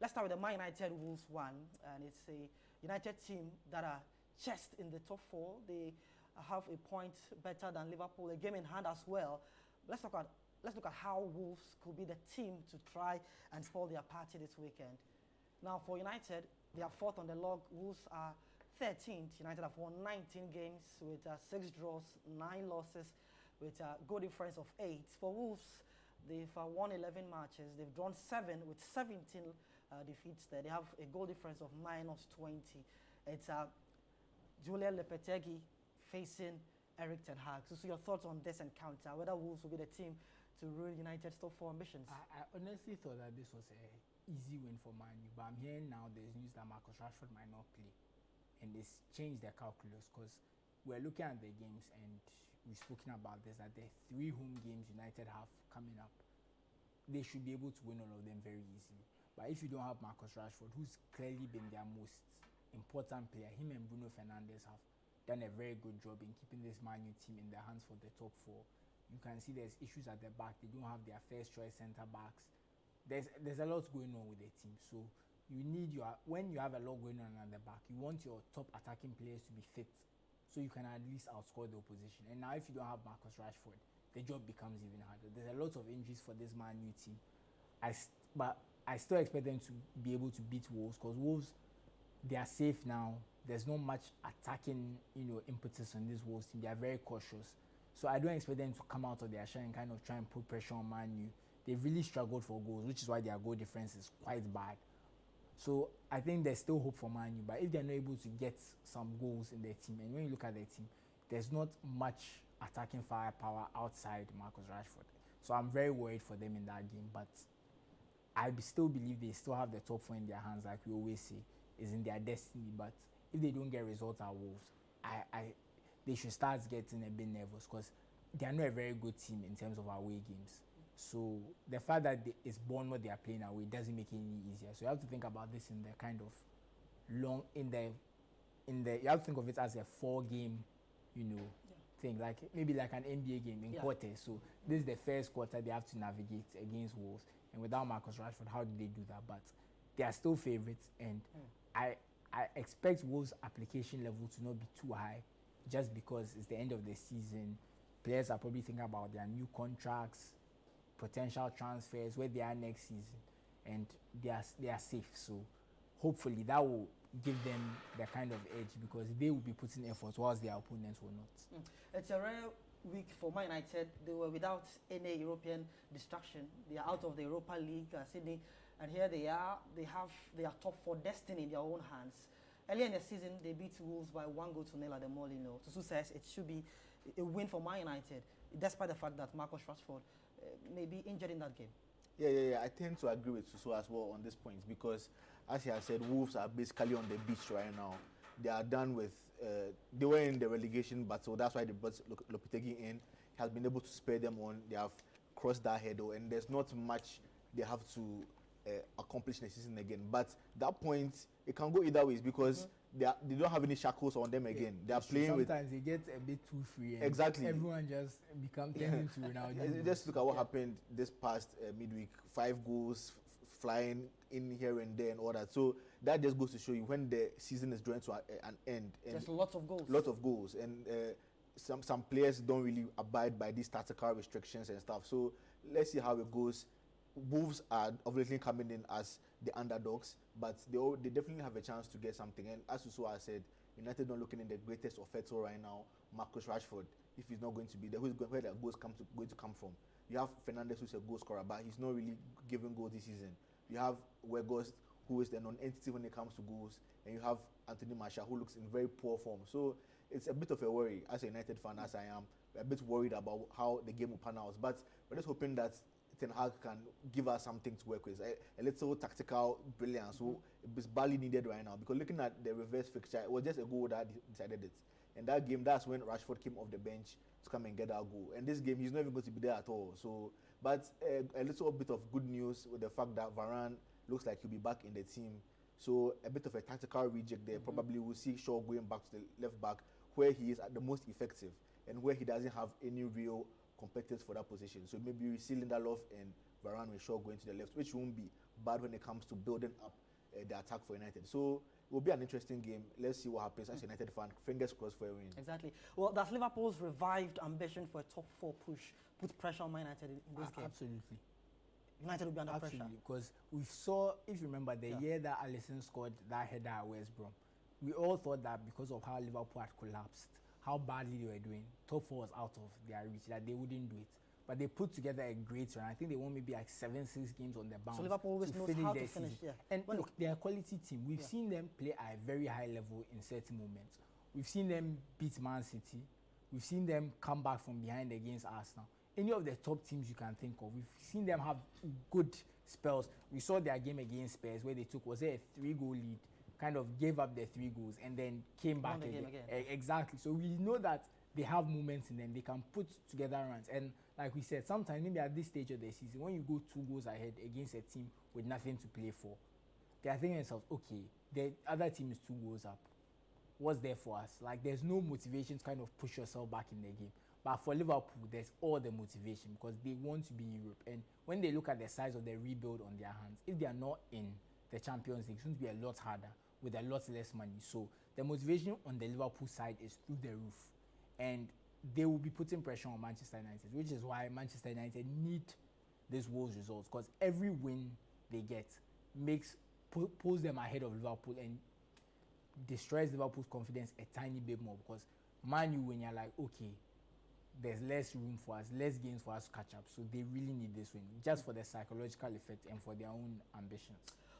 let's start with the Man United Wolves one, and it's a United team that are just in the top four. They have a point better than Liverpool, a game in hand as well. Let's look at how Wolves could be the team to try and spoil their party this weekend. Now, for United, they are fourth on the log. Wolves are 13th. United have won 19 games with 6 draws, 9 losses, with a goal difference of 8. For Wolves, they've won 11 matches. They've drawn 7 with 17 defeats there. They have a goal difference of -20. It's Julian Lopetegui facing Eric Ten Hag. So your thoughts on this encounter, whether Wolves will be the team to ruin United's top 4 ambitions? I honestly thought that this was an easy win for Man U, but I'm hearing now there's news that Marcus Rashford might not play. And it's changed their calculus because we're looking at the games and we've spoken about this, that the 3 home games United have coming up, they should be able to win all of them very easily. But if you don't have Marcus Rashford, who's clearly been their most important player, him and Bruno Fernandes have done a very good job in keeping this Man U team in their hands for the top 4. You can see there's issues at the back. They don't have their first choice centre backs. There's a lot going on with the team. So you need when you have a lot going on at the back, you want your top attacking players to be fit so you can at least outscore the opposition. And now if you don't have Marcus Rashford, the job becomes even harder. There's a lot of injuries for this Man U team. But I still expect them to be able to beat Wolves because Wolves, they are safe now. There's not much attacking, impetus on this Wolves team. They are very cautious. So I don't expect them to come out of their shell and kind of try and put pressure on Man U. They've really struggled for goals, which is why their goal difference is quite bad. So I think there's still hope for Man U, but if they're not able to get some goals in their team, and when you look at their team, there's not much attacking firepower outside Marcus Rashford. So I'm very worried for them in that game, but I still believe they still have the top 4 in their hands, like we always say, is in their destiny. But if they don't get results at Wolves, they should start getting a bit nervous because they are not a very good team in terms of away games. So the fact that it's Bournemouth they are playing away doesn't make it any easier. So you have to think about this in the kind of you have to think of it as a 4-game, thing, like maybe like an NBA game in quarters. So this is the first quarter they have to navigate against Wolves, and without Marcus Rashford, how do they do that? But they are still favourites, and I expect Wolves' application level to not be too high, just because it's the end of the season. Players are probably thinking about their new contracts, potential transfers, where they are next season, and they are safe. So hopefully that will give them the kind of edge because they will be putting effort whilst their opponents will not. It's a rare week for Man United. They were without any European distraction. They are out of the Europa League, Sydney, and here they are. They have their top 4 destiny in their own hands. Earlier in the season, they beat Wolves by 1-0 at the Molineux. Susu says it should be a win for Man United, despite the fact that Marcus Rashford may be injured in that game. Yeah. I tend to agree with Susu as well on this point because, as he has said, Wolves are basically on the beach right now. They are done with. They were in the relegation battle. That's why they brought Lopetegui in. He has been able to spare them on. They have crossed that hurdle, and there's not much they have to accomplish next season again. But that point, it can go either ways because they don't have any shackles on them again. They are playing sometimes they get a bit too free. And exactly. Everyone just becomes tending to Ronaldo. Just look at what happened this past midweek. 5 goals flying in here and there and all that. So that just goes to show you when the season is drawing to an end. And there's lots of goals. Lots of goals. And some players don't really abide by these tactical restrictions and stuff. So let's see how it goes. Wolves are obviously coming in as the underdogs, but they definitely have a chance to get something. And as Uso said, United not looking in the greatest of fettle right now. Marcus Rashford, if he's not going to be there, where the goals going to come from? You have Fernandes, who's a goal scorer, but he's not really giving goals this season. You have Weghorst, who is the non-entity when it comes to goals, and you have Anthony Martial, who looks in very poor form. So it's a bit of a worry as a United fan, as I am. We're a bit worried about how the game will pan out, but we're just hoping that Ten Hag can give us something to work with, a little tactical brilliance. So it's badly needed right now because looking at the reverse fixture, it was just a goal that decided it. And that game, that's when Rashford came off the bench to come and get that goal. And this game, he's not even going to be there at all. So, but a little bit of good news with the fact that Varane looks like he'll be back in the team. So a bit of a tactical reject there. Probably we'll see Shaw going back to the left back where he is at the most effective and where he doesn't have any real competitors for that position. So maybe we see Lindelof and Varane with Shaw going to the left, which won't be bad when it comes to building up the attack for United. So it will be an interesting game. Let's see what happens as a United fan. Fingers crossed for a win. Exactly. Well, does Liverpool's revived ambition for a top 4 push put pressure on Man United in this game? Absolutely. United will be under Absolutely, pressure. because we saw, if you remember, the year that Alisson scored that header at West Brom, we all thought that because of how Liverpool had collapsed, how badly they were doing, top 4 was out of their reach, that they wouldn't do it. But they put together a great run. I think they won maybe like 7-6 games on the bounce. So Liverpool always knows how to finish. Yeah. And look, they're a quality team. We've seen them play at a very high level in certain moments. We've seen them beat Man City. We've seen them come back from behind against Arsenal. Any of the top teams you can think of, we've seen them have good spells. We saw their game against Spurs where they took, was it a 3-goal lead, kind of gave up their 3 goals and then came back again. Exactly. So we know that they have moments in them. They can put together runs. And like we said, sometimes maybe at this stage of the season, when you go 2 goals ahead against a team with nothing to play for, they are thinking themselves, okay, the other team is 2 goals up. What's there for us? Like, there's no motivation to kind of push yourself back in the game. But for Liverpool, there's all the motivation because they want to be in Europe. And when they look at the size of the rebuild on their hands, if they are not in the Champions League, it's going to be a lot harder with a lot less money. So the motivation on the Liverpool side is through the roof. And they will be putting pressure on Manchester United, which is why Manchester United need these Wolves results, because every win they get pulls them ahead of Liverpool and destroys Liverpool's confidence a tiny bit more, because Man U, when you're like, okay, there's less room for us, less games for us to catch up, so they really need this win just for the psychological effect and for their own ambitions.